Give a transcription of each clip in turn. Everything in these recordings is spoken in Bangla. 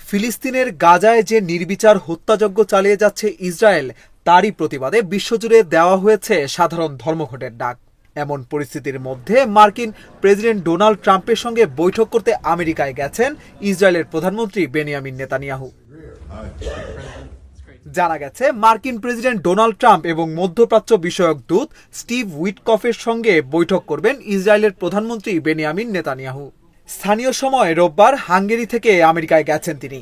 ফিলিস্তিনের গাজায় যে নির্বিচার হত্যাযজ্ঞ চালিয়ে যাচ্ছে ইসরায়েল, তারই প্রতিবাদে বিশ্বজুড়ে দেওয়া হয়েছে সাধারণ ধর্মঘটের ডাক। এমন পরিস্থিতির মধ্যে মার্কিন প্রেসিডেন্ট ডোনাল্ড ট্রাম্পের সঙ্গে বৈঠক করতে আমেরিকায় গেছেন ইসরায়েলের প্রধানমন্ত্রী বেনিয়ামিন নেতানিয়াহু। জানা গেছে, মার্কিন প্রেসিডেন্ট ডোনাল্ড ট্রাম্প এবং মধ্যপ্রাচ্য বিষয়ক দূত স্টিভ উইটকফের সঙ্গে বৈঠক করবেন ইসরায়েলের প্রধানমন্ত্রী বেনিয়ামিন নেতানিয়াহু। স্থানীয় সময় রোববার হাঙ্গেরি থেকে আমেরিকায় গেছেন তিনি।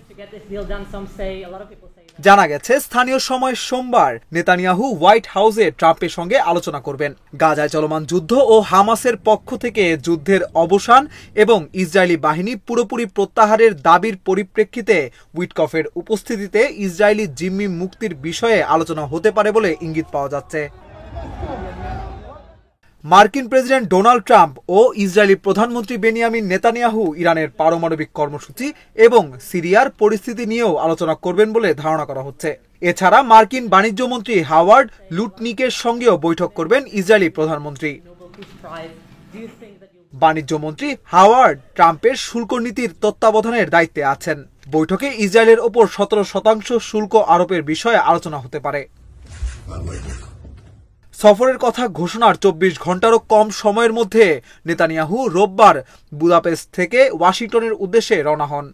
জানা গেছে, স্থানীয় সময় সোমবার নেতানিয়াহু হোয়াইট হাউসে ট্রাম্পের সঙ্গে আলোচনা করবেন। গাজায় চলমান যুদ্ধ ও হামাসের পক্ষ থেকে যুদ্ধের অবসান এবং ইসরায়েলি বাহিনী পুরোপুরি প্রত্যাহারের দাবির পরিপ্রেক্ষিতে উইটকফের উপস্থিতিতে ইসরায়েলি জিম্মি মুক্তির বিষয়ে আলোচনা হতে পারে বলে ইঙ্গিত পাওয়া যাচ্ছে। মার্কিন প্রেসিডেন্ট ডোনাল্ড ট্রাম্প ও ইসরায়েলি প্রধানমন্ত্রী বেনিয়ামিন নেতানিয়াহু ইরানের পারমাণবিক কর্মসূচি এবং সিরিয়ার পরিস্থিতি নিয়েও আলোচনা করবেন বলে ধারণা করা হচ্ছে। এছাড়া মার্কিন বাণিজ্যমন্ত্রী হাওয়ার্ড লুটনিকের সঙ্গেও বৈঠক করবেন ইসরায়েলি প্রধানমন্ত্রী। বাণিজ্যমন্ত্রী হাওয়ার্ড ট্রাম্পের শুল্ক নীতির তত্ত্বাবধানের দায়িত্বে আছেন। বৈঠকে ইসরায়েলের ওপর 17% শুল্ক আরোপের বিষয়ে আলোচনা হতে পারে। সফরের কথা ঘোষণার 24 ঘন্টারও কম সময়ের মধ্যে নেতানিয়াহু রোববার বুদাপেস্ট থেকে ওয়াশিংটনের উদ্দেশ্যে রওনা হন।